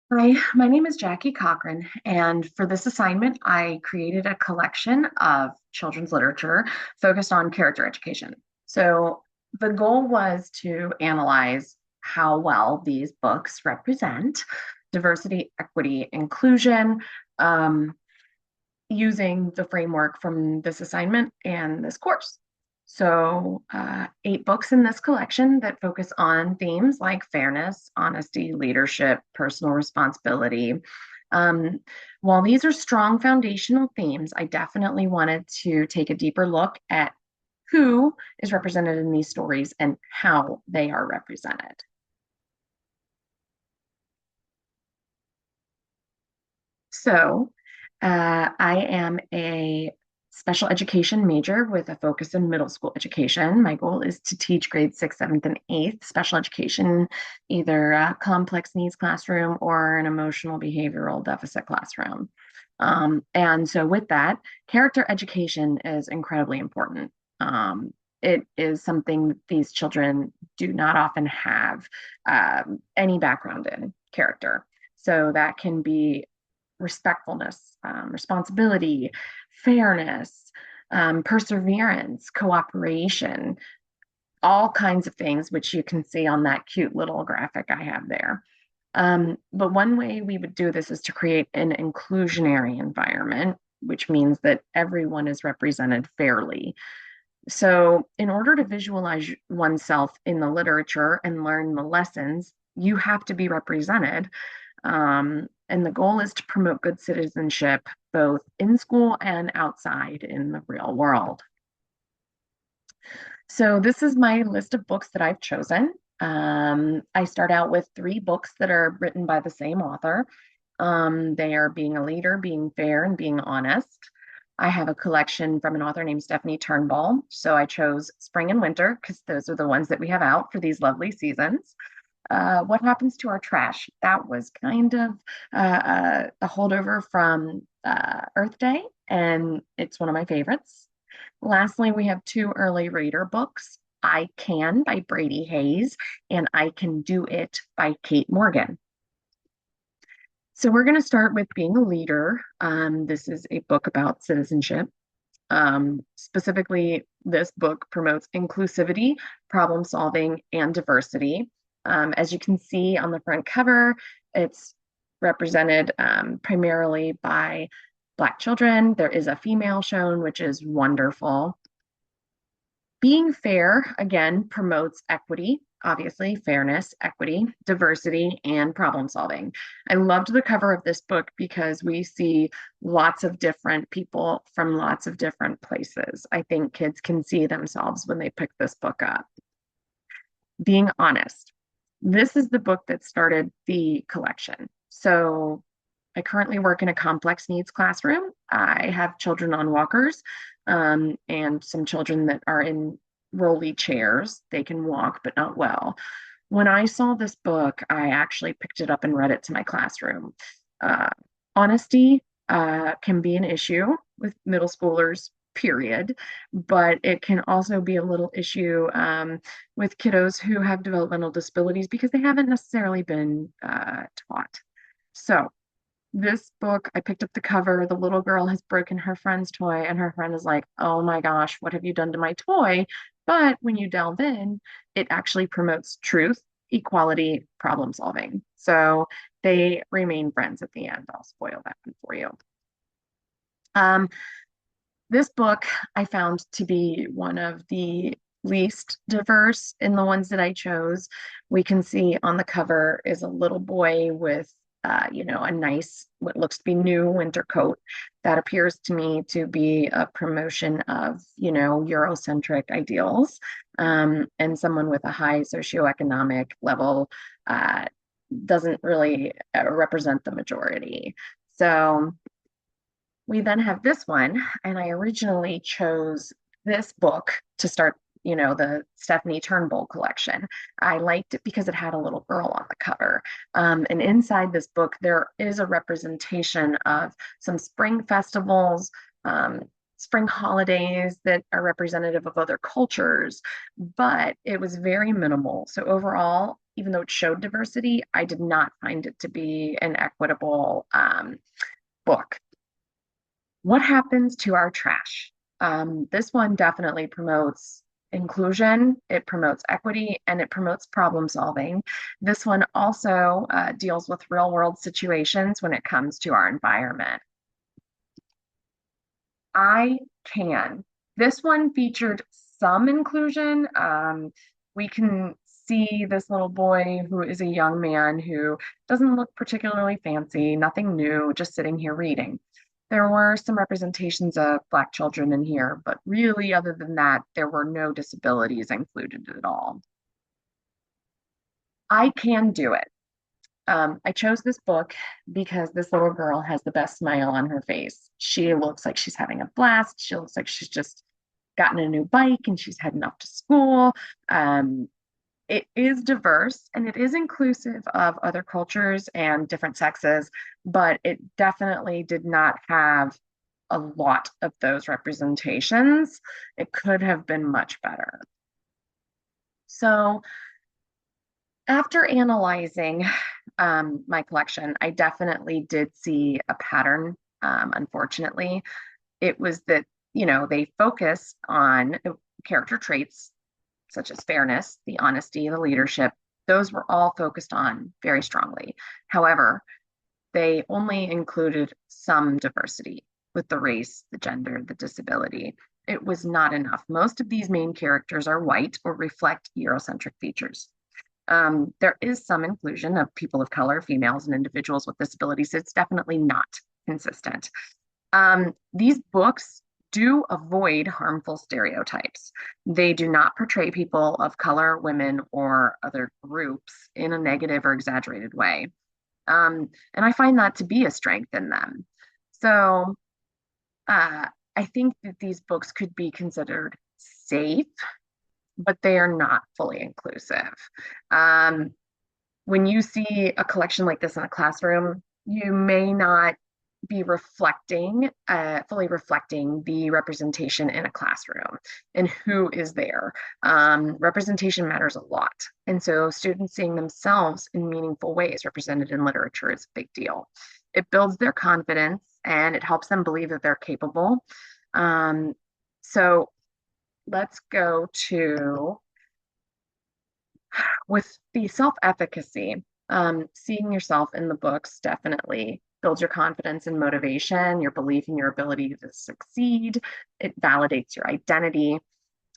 Hi, my name is Jackie Cochran, and for this assignment, I created a collection of children's literature focused on character education. So the goal was to analyze how well these books represent diversity, equity, inclusion, um, using the framework from this assignment and this course. So, 8 books in this collection that focus on themes like fairness, honesty, leadership, personal responsibility. Um, while these are strong foundational themes, I definitely wanted to take a deeper look at who is represented in these stories and how they are represented. So, I am a special education major with a focus in middle school education. My goal is to teach grades 6th, 7th, and 8th special education, either a complex needs classroom or an emotional behavioral deficit classroom. And so, with that, character education is incredibly important. It is something that these children do not often have any background in character. So that can be respectfulness, responsibility, fairness, perseverance, cooperation, all kinds of things, which you can see on that cute little graphic I have there. But one way we would do this is to create an inclusionary environment, which means that everyone is represented fairly. So, in order to visualize oneself in the literature and learn the lessons, you have to be represented. And the goal is to promote good citizenship both in school and outside in the real world. So, this is my list of books that I've chosen. I start out with 3 books that are written by the same author. They are Being a Leader, Being Fair, and Being Honest. I have a collection from an author named Stephanie Turnbull. So I chose Spring and Winter because those are the ones that we have out for these lovely seasons. What Happens to Our Trash? That was kind of a holdover from Earth Day, and it's one of my favorites. Lastly, we have 2 early reader books, I Can by Brady Hayes and I Can Do It by Kate Morgan. So we're going to start with Being a Leader. This is a book about citizenship. Specifically, this book promotes inclusivity, problem solving, and diversity. As you can see on the front cover, it's represented primarily by Black children. There is a female shown, which is wonderful. Being fair, again, promotes equity, obviously, fairness, equity, diversity, and problem solving. I loved the cover of this book because we see lots of different people from lots of different places. I think kids can see themselves when they pick this book up. Being honest. This is the book that started the collection. So I currently work in a complex needs classroom. I have children on walkers and some children that are in rolly chairs. They can walk, but not well. When I saw this book, I actually picked it up and read it to my classroom. Uh, Honesty can be an issue with middle schoolers, period, but it can also be a little issue with kiddos who have developmental disabilities because they haven't necessarily been taught. So, this book, I picked up the cover. The little girl has broken her friend's toy, and her friend is like, "Oh my gosh, what have you done to my toy?" But when you delve in, it actually promotes truth, equality, problem solving. So they remain friends at the end. I'll spoil that one for you. Um, this book I found to be one of the least diverse in the ones that I chose. We can see on the cover is a little boy with, a nice, what looks to be new winter coat. That appears to me to be a promotion of, Eurocentric ideals. And someone with a high socioeconomic level uh, doesn't really represent the majority. So we then have this one, and I originally chose this book to start, the Stephanie Turnbull collection. I liked it because it had a little girl on the cover. And inside this book, there is a representation of some spring festivals, spring holidays that are representative of other cultures, but it was very minimal. So overall, even though it showed diversity, I did not find it to be an equitable book. What happens to our trash? This one definitely promotes inclusion, it promotes equity, and it promotes problem solving. This one also deals with real world situations when it comes to our environment. I can. This one featured some inclusion. We can see this little boy who is a young man who doesn't look particularly fancy, nothing new, just sitting here reading. There were some representations of Black children in here, but really, other than that, there were no disabilities included at all. I can do it. I chose this book because this little girl has the best smile on her face. She looks like she's having a blast. She looks like she's just gotten a new bike and she's heading off to school. Um, it is diverse and it is inclusive of other cultures and different sexes, but it definitely did not have a lot of those representations. It could have been much better. So, after analyzing my collection, I definitely did see a pattern. Unfortunately, it was that, they focus on character traits such as fairness, the honesty, the leadership. Those were all focused on very strongly. However, they only included some diversity with the race, the gender, the disability. It was not enough. Most of these main characters are white or reflect Eurocentric features. There is some inclusion of people of color, females, and individuals with disabilities. It's definitely not consistent. These books do avoid harmful stereotypes. They do not portray people of color, women, or other groups in a negative or exaggerated way. And I find that to be a strength in them. So I think that these books could be considered safe, but they are not fully inclusive. Um, when you see a collection like this in a classroom, you may not be fully reflecting the representation in a classroom and who is there. Representation matters a lot. And so students seeing themselves in meaningful ways represented in literature is a big deal. It builds their confidence and it helps them believe that they're capable. So let's go to with the self-efficacy. Seeing yourself in the books definitely builds your confidence and motivation, your belief in your ability to succeed. It validates your identity.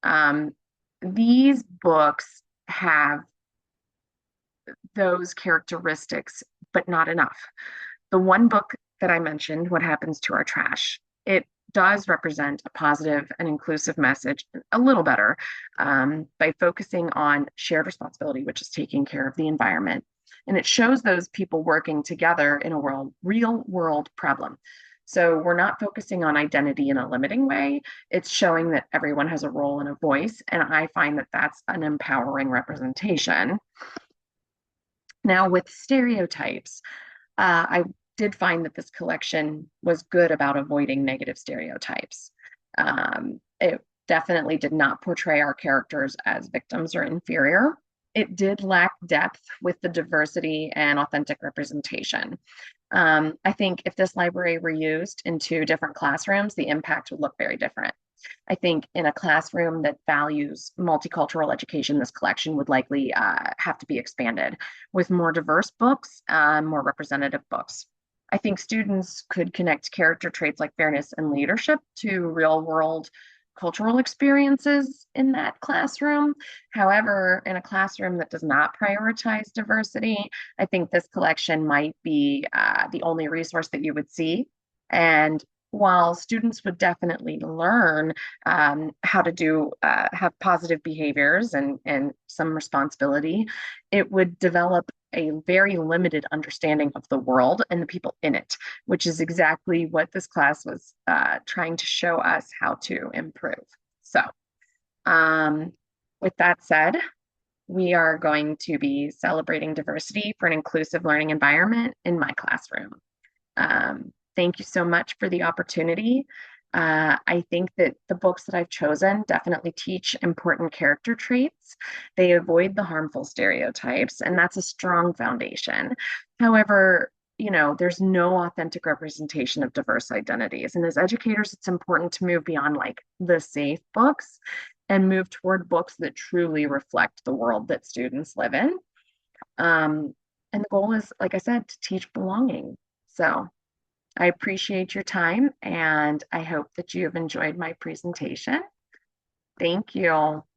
Um, these books have those characteristics, but not enough. The one book that I mentioned, What Happens to Our Trash, it does represent a positive and inclusive message a little better by focusing on shared responsibility, which is taking care of the environment. And it shows those people working together in a real world problem. So we're not focusing on identity in a limiting way. It's showing that everyone has a role and a voice. And I find that that's an empowering representation. Now, with stereotypes, I did find that this collection was good about avoiding negative stereotypes. It definitely did not portray our characters as victims or inferior. It did lack depth with the diversity and authentic representation. I think if this library were used into different classrooms, the impact would look very different. I think in a classroom that values multicultural education, this collection would likely have to be expanded with more diverse books, more representative books. I think students could connect character traits like fairness and leadership to real world cultural experiences in that classroom. However, in a classroom that does not prioritize diversity, I think this collection might be the only resource that you would see. And while students would definitely learn how to have positive behaviors and some responsibility, it would develop a very limited understanding of the world and the people in it, which is exactly what this class was trying to show us how to improve. So, with that said, we are going to be celebrating diversity for an inclusive learning environment in my classroom. Thank you so much for the opportunity. I think that the books that I've chosen definitely teach important character traits. They avoid the harmful stereotypes, and that's a strong foundation. However, there's no authentic representation of diverse identities. And as educators, it's important to move beyond like the safe books and move toward books that truly reflect the world that students live in. And the goal is, like I said, to teach belonging. So I appreciate your time and I hope that you have enjoyed my presentation. Thank you.